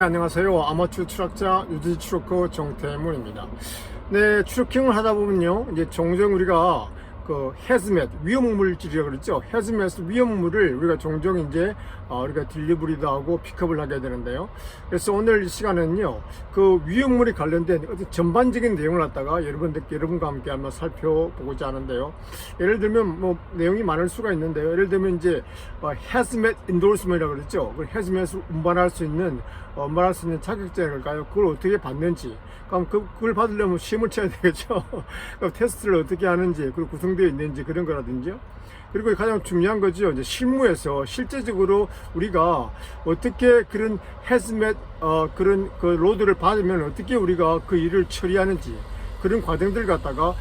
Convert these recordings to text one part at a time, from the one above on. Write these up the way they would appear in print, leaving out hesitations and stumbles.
안녕하세요. 아마추어 추락자 유지 추락커 정태문입니다. 네, 추락킹을 하다 보면요, 이제 종종 우리가 그 헤즈맷 위험물질이라고 그랬죠. 헤즈맷 위험물을 우리가 종종 이제 우리가 딜리버리도 하고 픽업을 하게 되는데요. 그래서 오늘 이 시간은요, 그 위험물에 관련된 어떤 전반적인 내용을 갖다가 여러분과 함께 한번 살펴보고자 하는데요. 예를 들면 뭐 내용이 많을 수가 있는데요. 예를 들면 이제 헤즈맷 인도스먼이라고 그랬죠. 그 헤즈맷을 운반할 수 있는 자격증일까요? 그걸 어떻게 받는지, 그럼 그걸 받으려면 시험을 쳐야 되겠죠. 그럼 테스트를 어떻게 하는지, 그리고 구성되어 있는지 그런 거라든지요. 그리고 가장 중요한 거죠. 이제 실무에서 실제적으로 우리가 어떻게 그런 헤즈맷 그런 그 로드를 받으면 어떻게 우리가 그 일을 처리하는지, 그런 과정들 갖다가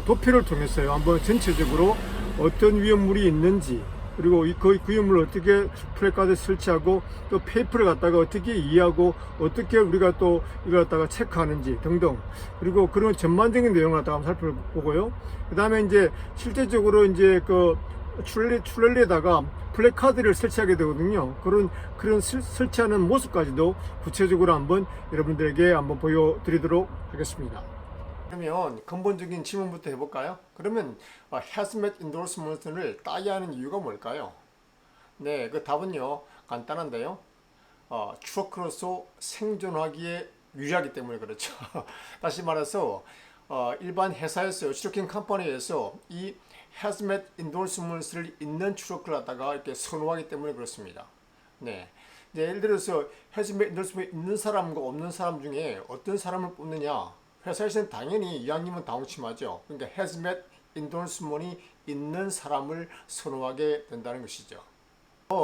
도표를 통해서요 한번 전체적으로 어떤 위험물이 있는지, 그리고 그 위험물을 어떻게 플래카드 설치하고 또 페이퍼를 갖다가 어떻게 이해하고 어떻게 우리가 또 이걸 갖다가 체크하는지 등등, 그리고 그런 전반적인 내용을 갖다가 한번 살펴보고요. 그 다음에 이제 실제적으로 이제 그 출렐리에다가 플래카드를 설치하게 되거든요. 그런 설치하는 모습까지도 구체적으로 한번 여러분들에게 한번 보여드리도록 하겠습니다. 그러면 근본적인 질문부터 해볼까요? 그러면 hazmat endorsement를 따야 하는 이유가 뭘까요? 네, 그 답은요 간단한데요. 트러커로서 생존하기에 유리하기 때문에 그렇죠. 다시 말해서 일반 회사에서 트러킹 컴퍼니에서 이 hazmat endorsement을 있는 트러크를 갖다가 이렇게 선호하기 때문에 그렇습니다. 네. 이제 예를 들어서 hazmat endorsement 있는 사람과 없는 사람 중에 어떤 사람을 뽑느냐? 회사에서는 당연히 이왕이면 당침하죠. 그러니까 hazmat endorsement이 있는 사람을 선호하게 된다는 것이죠.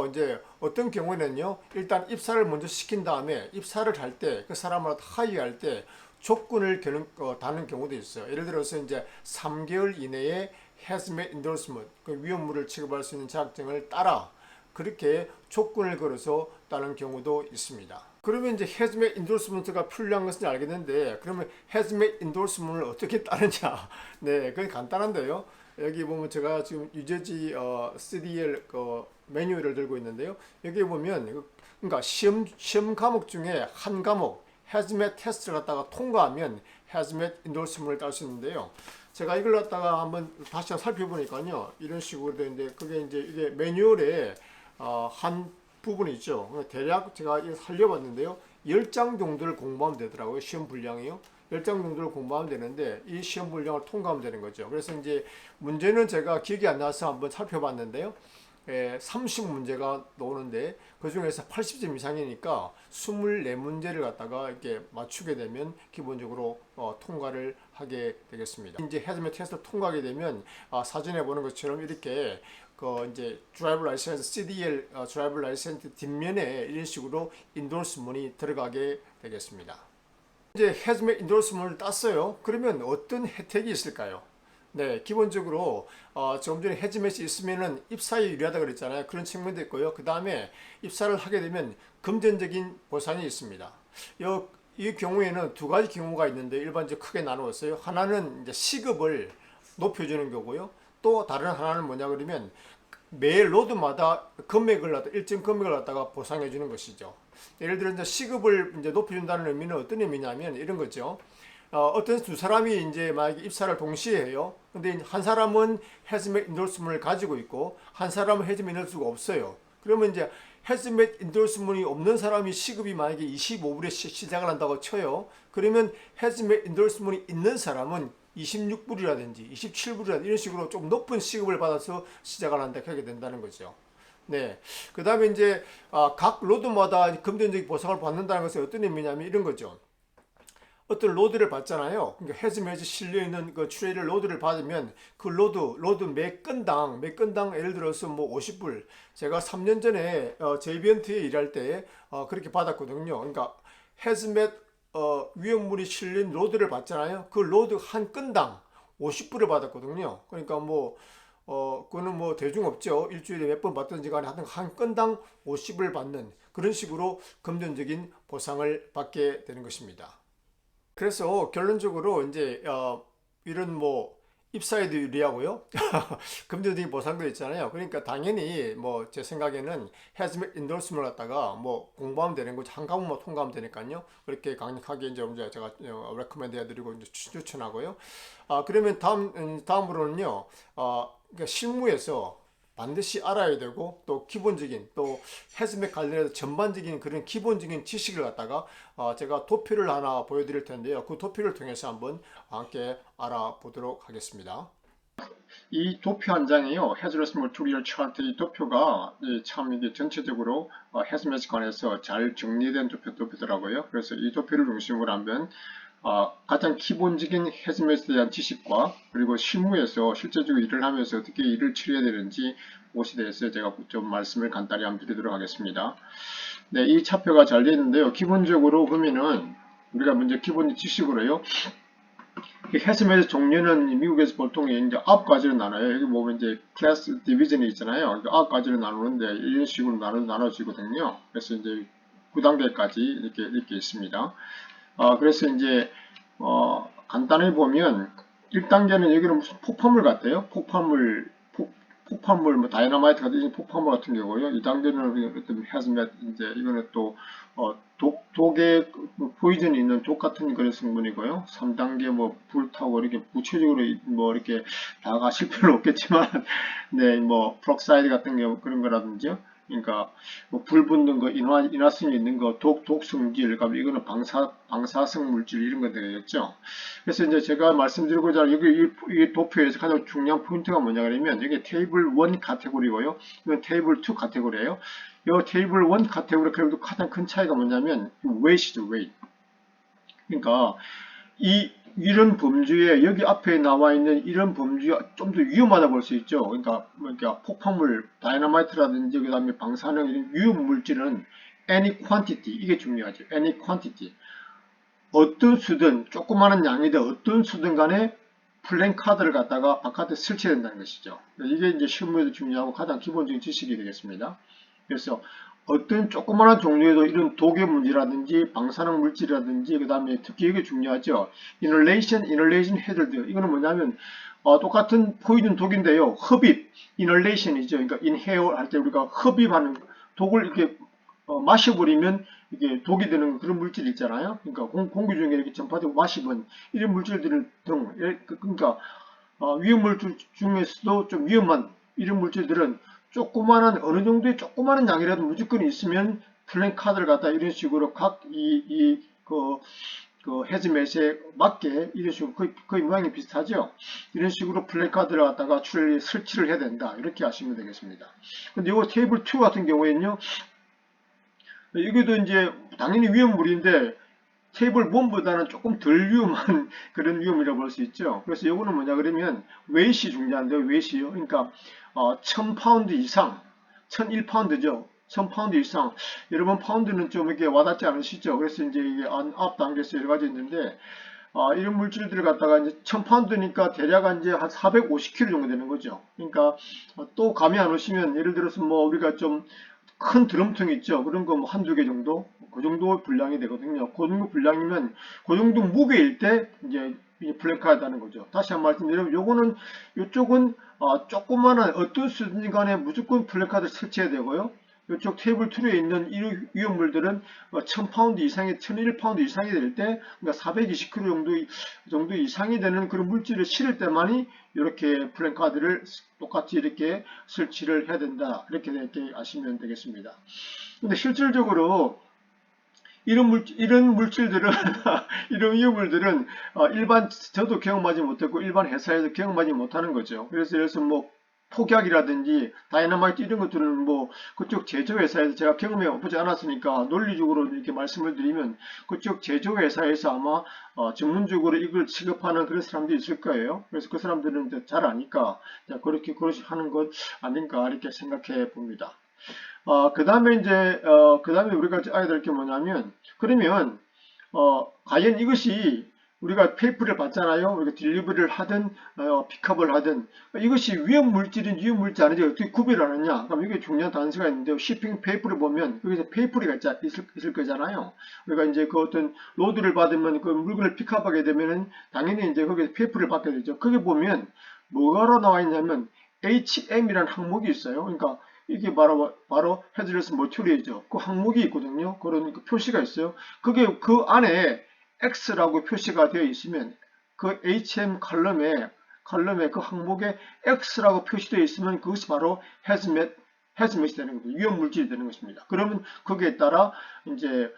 이제 어떤 경우에는요, 일단 입사를 먼저 시킨 다음에 입사를 할 때 그 사람을 하이할 때 조건을 다는 경우도 있어요. 예를 들어서 이제 3개월 이내에 hazmat endorsement, 그 위험물을 취급할 수 있는 자격증을 따라, 그렇게 조건을 걸어서 따는 경우도 있습니다. 그러면 이제 hazmat endorsement가 필요한 것을 알겠는데, 그러면 hazmat endorsement을 어떻게 따느냐? 네, 그건 간단한데요. 여기 보면 제가 지금 유저지 CDL 매뉴얼을 들고 있는데요. 여기 보면 그러니까 시험 과목 중에 한 과목 hazmat 테스트를 갖다가 통과하면 hazmat endorsement을 딸 수 있는데요. 제가 이걸 갖다가 한번 다시 살펴보니까요, 이런 식으로 되는데, 그게 이제 이게 매뉴얼에 한 부분이 있죠. 대략 제가 이거 살려봤는데요. 10장 정도를 공부하면 되더라고요. 시험 분량이요. 10장 정도를 공부하면 되는데 이 시험 분량을 통과하면 되는 거죠. 그래서 이제 문제는 제가 기억이 안 나서 한번 살펴봤는데요. 30문제가 나오는데 그 중에서 80점 이상이니까 24문제를 갖다가 이렇게 맞추게 되면 기본적으로 통과를 하게 되겠습니다. 이제 헤즈메 테스트를 통과하게 되면 사전에 보는 것처럼 이렇게 이제 드라이버 라이센스 CDL 드라이버 라이센스 뒷면에 이런 식으로 인도스먼이 들어가게 되겠습니다. 이제 헤즈메 인도스먼을 땄어요. 그러면 어떤 혜택이 있을까요? 네, 기본적으로 조금 전에 헤즈맷이 있으면은 입사에 유리하다 그랬잖아요. 그런 측면도 있고요. 그 다음에 입사를 하게 되면 금전적인 보상이 있습니다. 이 경우에는 두 가지 경우가 있는데 일반적으로 크게 나누었어요. 하나는 이제 시급을 높여주는 거고요. 또 다른 하나는 뭐냐 그러면 매일 로드마다 일정 금액을 갖다가 보상해 주는 것이죠. 예를 들어 이제 시급을 이제 높여준다는 의미는 어떤 의미냐면 이런 거죠. 어떤 두 사람이 이제 만약에 입사를 동시에 해요. 근데 한 사람은 헤즈맷 인도스먼을 가지고 있고 한 사람은 헤즈맷 인도스먼이 없어요. 그러면 이제 헤즈맷 인도스먼이 없는 사람이 시급이 만약에 25불에 시작을 한다고 쳐요. 그러면 헤즈맷 인도스먼이 있는 사람은 26불이라든지 27불이라든지 이런 식으로 좀 높은 시급을 받아서 시작을 하게 된다는 거죠. 네. 그 다음에 이제 각 로드마다 금전적인 보상을 받는다는 것은 어떤 의미냐면 이런 거죠. 어떤 로드를 받잖아요. 그러니까 헤즈맷이 실려있는 그 트레일러 로드를 받으면 그 로드 몇 건당 예를 들어서 뭐 50불. 제가 3년 전에 제이비언트에 일할 때 그렇게 받았거든요. 그러니까 헤즈맷 위험물이 실린 로드를 받잖아요. 그 로드 한 건당 50불을 받았거든요. 그러니까 그거는 뭐 대중 없죠. 일주일에 몇 번 받든지 간에 하여튼 한 건당 50을 받는 그런 식으로 금전적인 보상을 받게 되는 것입니다. 그래서 결론적으로 이제 이런 입사에도 유리하고요. 금전적인 보상도 있잖아요. 그러니까 당연히 뭐 제 생각에는 hazmat endorsement을 갖다가 뭐 공부하면 되는 거지 한 과목만 통과하면 되니까요. 그렇게 강력하게 이제 제가 recommend 해드리고 이제 추천하고요. 그러면 다음으로는요. 그러니까 실무에서 반드시 알아야 되고 또 기본적인 또 헤즈맥 관련해서 전반적인 그런 기본적인 지식을 갖다가 제가 도표를 하나 보여드릴 텐데요. 그 도표를 통해서 한번 함께 알아보도록 하겠습니다. 이 도표 한 장이요. 헤즈러스 모토리얼 차트 이 도표가 참 이게 전체적으로 헤즈맥에 관해서 잘 정리된 도표더라고요. 그래서 이 도표를 중심으로 한번 가장 기본적인 헤즈맷에 대한 지식과 그리고 실무에서 실제적으로 일을 하면서 어떻게 일을 처리해야 되는지 그것에 대해서 제가 좀 말씀을 간단히 한번 드리도록 하겠습니다. 네, 이 차표가 잘 되어 있는데요. 기본적으로 보면은 우리가 먼저 기본 지식으로요. 헤즈맷의 종류는 미국에서 보통 이제 9가지로 나눠요. 여기 보면 이제 클래스 디비전이 있잖아요. 9가지로 나누는데 이런 식으로 나눠지거든요. 그래서 이제 9단계까지 이렇게 있습니다. 그래서 이제 간단히 보면 1단계는 여기는 무슨 폭발물 같아요. 폭발물, 뭐 다이너마이트 같은 폭발물 같은 경우요. 2단계는 어떤 헤즈맷 이제 이거는 또 독에 포이즌이 있는 독 같은 그런 성분이고요. 3단계 뭐 불타고 이렇게 구체적으로 뭐 이렇게 다가실 필요는 없겠지만 네, 뭐 프록사이드 같은 경우 그런 거라든지요. 그러니까 뭐불 붙는 거, 인화성이 있는 거, 독성질, 그러니까 이거는 방사성 물질 이런 거 되겠죠. 그래서 이제 제가 말씀드리고자 하는 여기 이 도표에서 가장 중요한 포인트가 뭐냐 그러면 이게 테이블 1 카테고리고요. 이건 테이블 2 카테고리예요. 이 테이블 1 카테고리 그래도 가장 큰 차이가 뭐냐면 weight이죠, weight. 그러니까 이런 범주에 여기 앞에 나와 있는 이런 범주가 좀 더 위험하다 볼 수 있죠. 그러니까 폭발물, 다이너마이트라든지 그다음에 방사능 이런 위험 물질은 any quantity 이게 중요하죠. any quantity 어떤 수든 조그마한 양이든 어떤 수든 간에 플랜카드를 갖다가 바깥에 설치해야 된다는 것이죠. 이게 이제 실무에도 중요하고 가장 기본적인 지식이 되겠습니다. 그래서 어떤 조그마한 종류에도 이런 독의 문제라든지 방사능 물질이라든지 그 다음에 특히 이게 중요하죠. inhalation hazard 이거는 뭐냐면 똑같은 포이즌 독인데요. 흡입, inhalation이죠. 그러니까 inhale 할 때 우리가 흡입하는 독을 이렇게 마셔버리면 이게 독이 되는 그런 물질 있잖아요. 그러니까 공기 중에 이렇게 전파되고 마시면 이런 물질들을 그러니까 위험 물질 중에서도 좀 위험한 이런 물질들은 조그마한 어느 정도의 조그마한 양이라도 무조건 있으면 플랜카드를 갖다 이런 식으로 그 헤즈맷에 맞게 이런 식으로 거의 모양이 비슷하죠. 이런 식으로 플랜카드를 갖다가 설치를 해야 된다. 이렇게 하시면 되겠습니다. 근데 이거 테이블 2 같은 경우에는요. 이것도 이제 당연히 위험물인데 테이블 1보다는 조금 덜 위험한 그런 위험이라고 볼 수 있죠. 그래서 이거는 뭐냐 그러면 웨이시 중요한데요. 웨이시요. 그러니까 1000파운드 이상, 1001파운드죠. 1000파운드 이상. 여러분 파운드는 좀 이렇게 와닿지 않으시죠? 그래서 이제 이게 앞 단계에서 여러 가지 있는데 이런 물질들을 갖다가 이제 1000파운드니까 대략 이제 한 450kg 정도 되는 거죠. 그러니까 또 감이 안 오시면 예를 들어서 뭐 우리가 좀 큰 드럼통 있죠. 그런 거 뭐 한두 개 정도? 그 정도 분량이 되거든요. 그 정도 분량이면 그 정도 무게일 때 이제 플랜카드하는 거죠. 다시 한 번 말씀드리면 요거는 이쪽은 조그마한 어떤 수든지 간에 무조건 플랜카드 설치해야 되고요. 이쪽 테이블 2에 있는 이 위험물들은 1000파운드 이상이 1001파운드 이상이 될 때, 그러니까 420kg 정도 이상이 되는 그런 물질을 실을 때만이 이렇게 플랜카드를 똑같이 이렇게 설치를 해야 된다. 이렇게 아시면 되겠습니다. 근데 실질적으로 이런 물질들은 이런 위험물들은 저도 경험하지 못했고 일반 회사에서 경험하지 못하는 거죠. 그래서 뭐 폭약이라든지 다이너마이트 이런 것들은 뭐 그쪽 제조회사에서 제가 경험해 보지 않았으니까 논리적으로 이렇게 말씀을 드리면 그쪽 제조회사에서 아마 전문적으로 이걸 취급하는 그런 사람들이 있을 거예요. 그래서 그 사람들은 잘 아니까 그렇게 하는 것 아닌가 이렇게 생각해 봅니다. 그 다음에 우리가 알아야 될 게 뭐냐면, 그러면, 과연 이것이 우리가 페이퍼를 받잖아요. 우리가 딜리버리를 하든, 픽업을 하든, 이것이 위험 물질인지 위험 물질 아닌지 어떻게 구별하느냐. 그럼 이게 중요한 단서가 있는데요. shipping 페이퍼를 보면, 여기서 페이퍼가 있을 거잖아요. 우리가 이제 그 어떤 로드를 받으면 그 물건을 픽업하게 되면은, 당연히 이제 거기서 페이퍼를 받게 되죠. 거기 보면, 뭐가 나와 있냐면 HM이라는 항목이 있어요. 그러니까 이게 바로 헤드레스 머티리얼이죠. 그 항목이 있거든요. 그런 그 표시가 있어요. 그게 그 안에 X라고 표시가 되어 있으면 그 HM 칼럼에 그 항목에 X라고 표시되어 있으면 그것이 바로 헤즈맷이 되는 겁니다. 위험 물질이 되는 것입니다. 그러면 거기에 따라 이제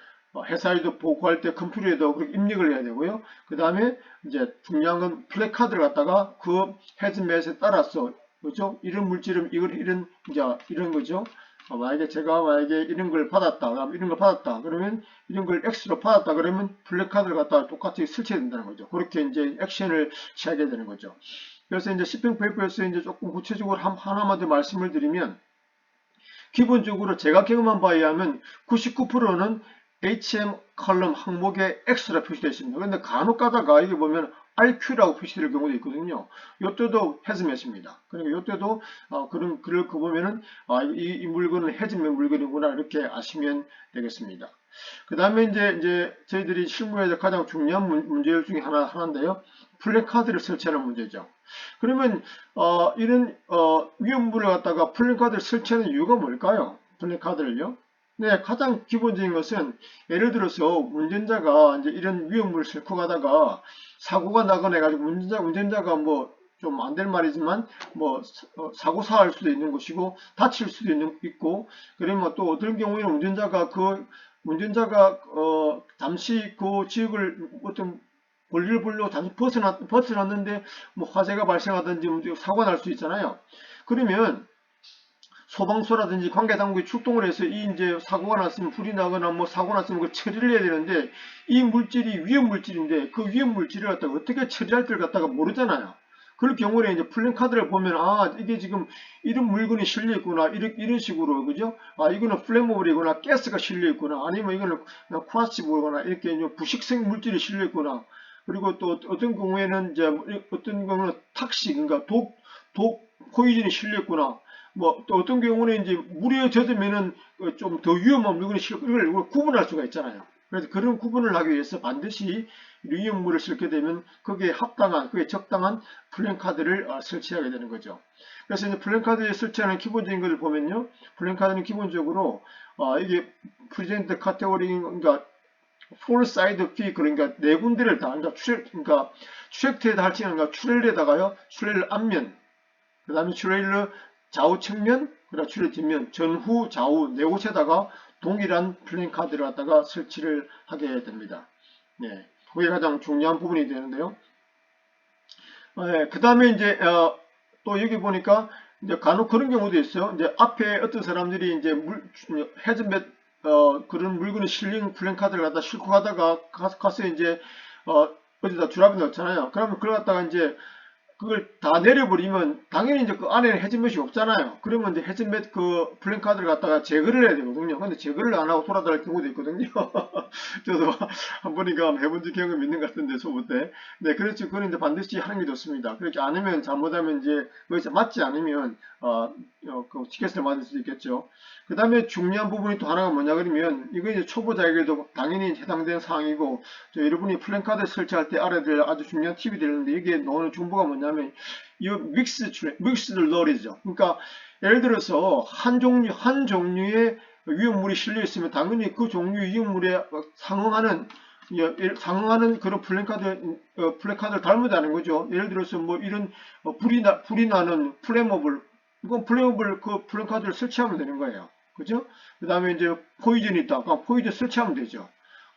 회사에도 보고할 때 컴퓨터에도 그렇게 입력을 해야 되고요. 그 다음에 이제 중요한 건 플래카드를 갖다가 그 헤즈맷에 따라서 그죠? 이런 물질은 이런 거죠. 만약에 이런 걸 받았다, 이런 걸 받았다, 그러면 이런 걸 X로 받았다, 그러면 플래카드를 갖다가 똑같이 설치해야 된다는 거죠. 그렇게 이제 액션을 취하게 되는 거죠. 그래서 이제 시핑 페이퍼에서 이제 조금 구체적으로 하나만 더 말씀을 드리면, 기본적으로 제가 경험한 바에 의하면 99%는 HM 컬럼 항목에 X라 표시되어 있습니다. 그런데 간혹 가다가 이게 보면 RQ라고 표시될 경우도 있거든요. 이때도 헤즈맷입니다. 그러니까 이때도 그런 글을 보면은 이 물건은 헤즈맷 물건이구나 이렇게 아시면 되겠습니다. 그 다음에 이제 저희들이 실무에서 가장 중요한 문제 중에 하나인데요. 플래카드를 설치하는 문제죠. 그러면 이런 위험물을 갖다가 플래카드를 설치하는 이유가 뭘까요? 플래카드를요? 네, 가장 기본적인 것은 예를 들어서 운전자가 이제 이런 위험물을 싣고 가다가 사고가 나거나 해가지고 운전자가 뭐 좀 안 될 말이지만 뭐 사고 사할 수도 있는 것이고 다칠 수도 있고 그러면 또 어떤 경우에는 운전자가 잠시 그 지역을 어떤 볼일을 보려고 잠시 벗어났는데 뭐 화재가 발생하든지 뭐 사고가 날 수 있잖아요. 그러면 소방서라든지 관계당국이 출동을 해서 이 이제 사고가 났으면 불이 나거나 뭐 사고 났으면 그 처리를 해야 되는데 이 물질이 위험 물질인데 그 위험 물질을 갖다가 어떻게 처리할 줄 갖다가 모르잖아요. 그럴 경우에 이제 플랜카드를 보면 이게 지금 이런 물건이 실려 있구나 이런 식으로 그죠? 이거는 플레모블이구나 가스가 실려 있구나 아니면 이거는 쿠아시브거나 이렇게 부식성 물질이 실려 있구나. 그리고 또 어떤 경우에는 이제 어떤 경우는 탁식 그러니까 독 포이즌이 실려 있구나. 뭐 또 어떤 경우는 이제 물에 젖으면은 좀 더 위험한 물건이 실려 이걸 구분할 수가 있잖아요. 그래서 그런 구분을 하기 위해서 반드시 위험물을 싣게 되면 그게 적당한 플랜카드를 설치하게 되는 거죠. 그래서 이제 플랜카드에 설치하는 기본적인 것을 보면요. 플랜카드는 기본적으로 이게 프레젠트 카테고리 그러니까 풀 사이드 피 그러니까 네 군데를 다 그러니까 추액트에다 할지니까 트레일에다가요. 트레일 앞면 그다음에 트레일러 좌우 측면 그다음 트레일 뒷면 전후 좌우 네 곳에다가 동일한 플랜카드를 갖다가 설치를 하게 됩니다. 네, 그게 가장 중요한 부분이 되는데요. 그 다음에 이제 또 여기 보니까 이제 간혹 그런 경우도 있어요. 이제 앞에 어떤 사람들이 이제 헤즈맷 그런 물건을 실린 플랜카드를 갖다 싣고 가다가 가서 이제 어디다 주랍에 넣잖아요. 그러면 그걸 갖다가 이제 그걸 다 내려버리면 당연히 이제 그 안에는 헤즈맷이 없잖아요. 그러면 이제 헤즈맷 그 플랜카드를 갖다가 제거를 해야 되거든요. 근데 제거를 안 하고 돌아다닐 경우도 있거든요. 저도 한 번인가 해본 경험이 있는 것 같은데 초보 때. 네, 그렇죠. 그건 이제 반드시 하는 게 좋습니다. 그렇게 안 하면 잘못하면 이제 거기서 맞지 않으면 그 티켓을 맞을 수도 있겠죠. 그 다음에 중요한 부분이 또 하나가 뭐냐 그러면 이거 이제 초보자에게도 당연히 해당되는 사항이고 여러분이 플랜카드 설치할 때 알아야 될 아주 중요한 팁이 되는데 여기에 나오는 정보가 뭐냐면 이 믹스드 롤이죠. 그러니까 예를 들어서 한 종류의 위험물이 실려 있으면 당연히 그 종류 위험물에 상응하는 그런 플랜카드를 달무다는 거죠. 예를 들어서 뭐 이런 불이 나는 플레모블 이건 플레모블 그 플랜카드를 설치하면 되는 거예요. 그죠? 그 다음에 이제 포이즌이 있다. 그럼 포이즌 설치하면 되죠.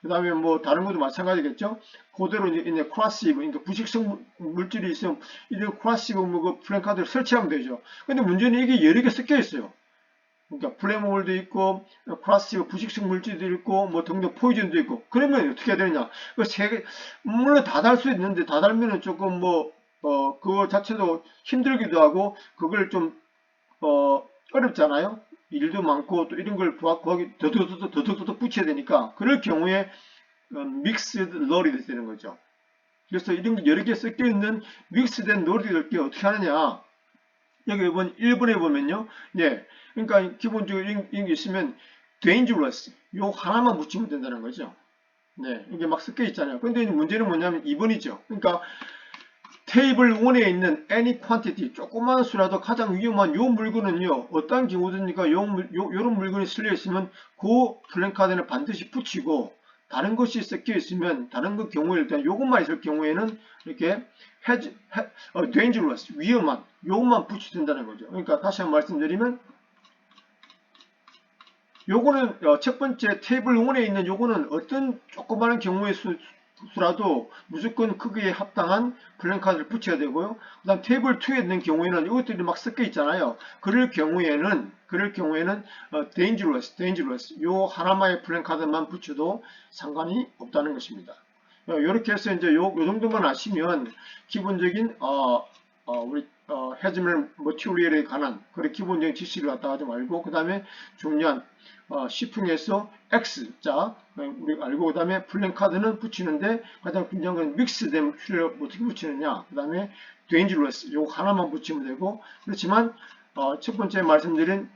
그 다음에 뭐 다른 것도 마찬가지겠죠. 그대로 이제 크라시브, 그러니까 부식성 물질이 있으면 이런 크라시브 그 플랜카드를 설치하면 되죠. 근데 문제는 이게 여러 개 섞여 있어요. 그러니까 플레모블도 있고 크라시브 부식성 물질도 있고 뭐 등등 포이즌도 있고 그러면 어떻게 해야 되느냐? 물론 다 달 수 있는데 다 달면은 조금 그거 자체도 힘들기도 하고 그걸 좀 어렵잖아요. 일도 많고 또 이런 걸 구하기 더더더 붙여야 되니까 그럴 경우에 믹스드 롤이 되는 거죠. 그래서 이런 게 여러 개 섞여 있는 믹스된 롤이 될 게 어떻게 하느냐? 여기 1번에 보면요. 네. 그러니까 기본적으로 이런 게 있으면 dangerous 요 하나만 붙이면 된다는 거죠. 네. 이게 막 섞여 있잖아요. 근데 문제는 뭐냐면 2번이죠. 그러니까 테이블 1에 있는 any quantity, 조그만 수라도 가장 위험한 요 물건은요, 어떤 경우든지가 요런 물건이 실려 있으면 그 플랜카드는 반드시 붙이고, 다른 것이 섞여 있으면 다른 그 경우에 일단 요것만 있을 경우에는 이렇게 dangerous, 위험한 요것만 붙여준다는 거죠. 그러니까 다시 한번 말씀드리면, 요거는 첫 번째 테이블 1에 있는 요거는 어떤 조그마한 경우의 수라도 무조건 크기에 합당한 플랜카드를 붙여야 되고요. 그 다음 테이블 2에 있는 경우에는 이것들이 막 섞여 있잖아요. 그럴 경우에는 dangerous 요 하나만의 플랜카드만 붙여도 상관이 없다는 것입니다. 이렇게 해서 이제 요 정도만 아시면 기본적인 우리 해즈멜 머티리얼에 관한 그런 기본적인 지식을 갖다가 좀 알고, 그 다음에 중요한 시풍에서 X자 우리가 알고, 그 다음에 플랜카드는 붙이는데 가장 중요한 건 믹스된 material 어떻게 붙이느냐, 그 다음에 dangerous 요 하나만 붙이면 되고, 그렇지만 첫 번째 말씀드린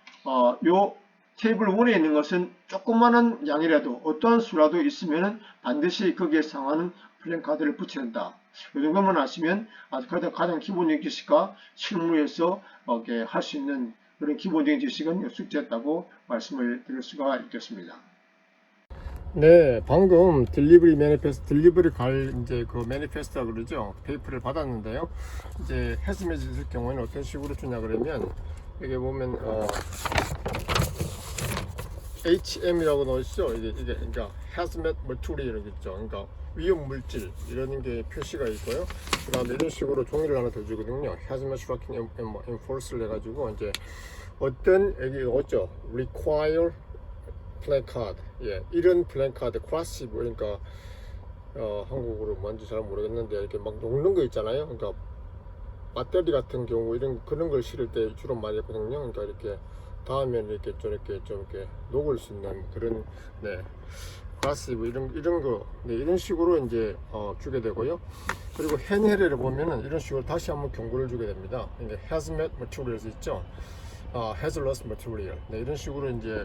요 테이블 1에 있는 것은 조그마한 양이라도 어떠한 수라도 있으면 반드시 거기에 상하는 플랜카드를 붙여야 된다. 이 정도만 아시면 가장 기본적인 지식과 실무에서 할 수 있는 그런 기본적인 지식은 숙지했다고 말씀을 드릴 수가 있겠습니다. 네, 방금 딜리버리 갈 이제 그 매니페스트라 그러죠. 페이퍼를 받았는데요. 이제 해스메지 있을 경우에는 어떤 식으로 주냐 그러면, 여기 보면 HM이라고 넣으시죠. 이게 그러니까 hazmat material이겠죠. 그러니까 위험 물질 이런 게 표시가 있고요. 그 다음에 이런 식으로 종이를 하나 더 주거든요. hazmat tracking enforce를 해가지고 이제 어떤 여기 있죠. require 플랜카드, 이런 플랜카드 크로스, 그러니까 한국어로 뭔지 잘 모르겠는데 이렇게 막 녹는 거 있잖아요. 그러니까 배터리 같은 경우 그런 걸 실을 때 주로 많이 했거든요. 그러니까 이렇게 닿으면 이렇게 좀 이렇게 녹을 수 있는 그런 크로스 이런 거 이런 식으로 이제 주게 되고요. 그리고 핸헬을 보면은 이런 식으로 다시 한번 경고를 주게 됩니다. 이게 hazmat materials 있죠. hazardous material 이런 식으로 이제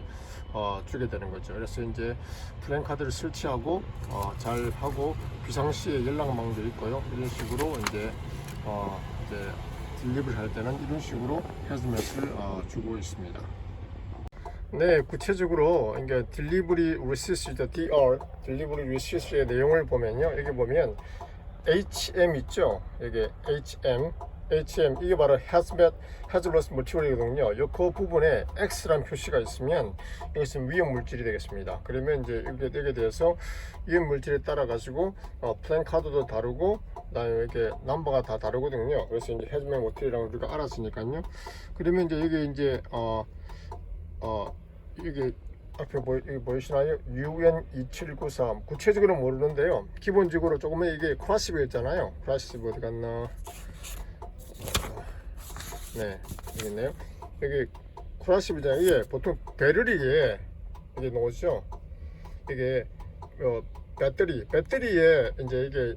주게 되는 거죠. 그래서 이제 플랜카드를 설치하고 잘 하고 비상시에 연락망도 있고요. 이런 식으로 이제 딜리버리 할 때는 이런 식으로 hazmat을 주고 있습니다. 네, 구체적으로 이게 딜리버리 리시트 DR 딜리버리 리시트의 내용을 보면요. 여기 보면 HM 있죠. 여기 HM 이게 바로 hazardous material이거든요. 그 부분에 X라는 표시가 있으면 이것은 위험 물질이 되겠습니다. 그러면 이제 여기에 대해서 위험 물질에 따라 가지고 플랜카드도 다르고, 그다음에 이렇게 넘버가 다 다르거든요. 그래서 이제 hazardous material이라고 우리가 알았으니까요. 그러면 이제 여기 이제 이게 앞에 보이시나요? UN2793 구체적으로 모르는데요. 기본적으로 조금은 이게 크라시브 있잖아요. 크라시브 어디 갔나? 네, 여기 있네요. 여기 크라시브잖아요. 이게 보통 배럴이에 이게 넣으시죠. 이게 배터리에 이제 이게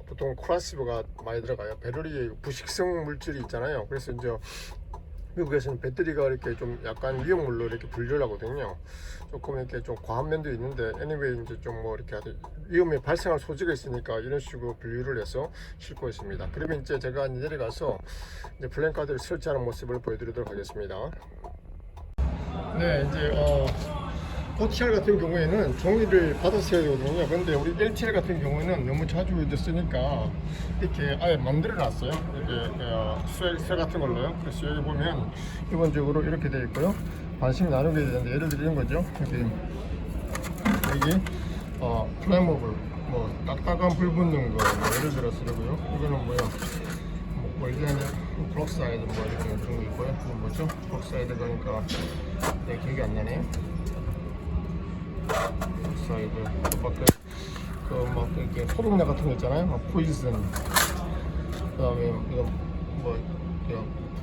보통 크라시브가 많이 들어가요. 배럴이 부식성 물질이 있잖아요. 그래서 이제 미국에서는 배터리가 이렇게 좀 약간 위험물로 이렇게 분류를 하거든요. 조금 이렇게 좀 과한 면도 있는데, anyway 이제 좀 뭐 이렇게 위험이 발생할 소지가 있으니까 이런 식으로 분류를 해서 싣고 있습니다. 그러면 이제 제가 내려가서 이제 플랜카드를 설치하는 모습을 보여드리도록 하겠습니다. 네, 이제 OTR 같은 경우에는 종이를 받아서 해야 되거든요. 근데 우리 LTR 같은 경우에는 너무 자주 이제 쓰니까 이렇게 아예 만들어 놨어요. 이렇게 쇠 같은 걸로요. 그래서 여기 보면 기본적으로 이렇게 되어 있고요. 반씩 나누게 되는데, 예를 들어 이런 거죠. 여기 플래머블 딱딱한 불 붙는 거 예를 들어서 이러고요. 이거는 이제는 브록사이드 이렇게 그런 거 있고요. 이건 뭐죠? 브록사이드 그러니까 기억이 안 나네요. 브록사이드 밖에 이렇게 소독약 같은 거 있잖아요. 포이즌, 그 다음에 이거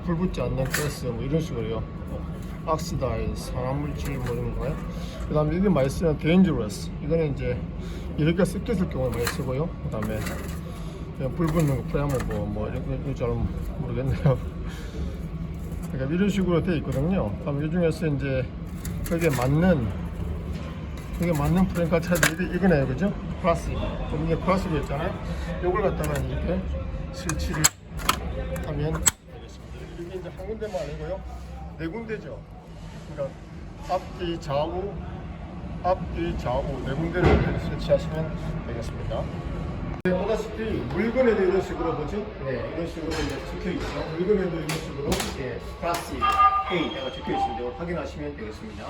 불 붙지 않는 가스 이런 식으로요. 악시다이드 산화물질 이런 거요. 그 다음에 이게 많이 쓰는 dangerous, 이거는 이제 이렇게 섞였을 경우에 많이 쓰고요. 그 다음에 불 붙는 거 프레모 이런 거 잘 모르겠네요. 그러니까 이런 식으로 되어 있거든요. 그럼 이 중에서 이제 거기에 맞는 플랜카드 찾아야 이거네요, 그죠? 플라스틱. 좀 이제 플라스틱이었잖아요. 요걸 갖다가 이렇게 설치를 하면 되겠습니다. 이게 이제 한 군데만 아니고요. 네 군데죠. 그러니까 앞뒤 좌우 네 군데를 설치하시면 되겠습니다. 네, 보다시피 물건에도 이런 식으로 보죠. 네, 이런 식으로 이제 적혀 있죠. 물건에도 이런 식으로 플라스틱 A가 적혀 있습니다. 이걸 확인하시면 되겠습니다.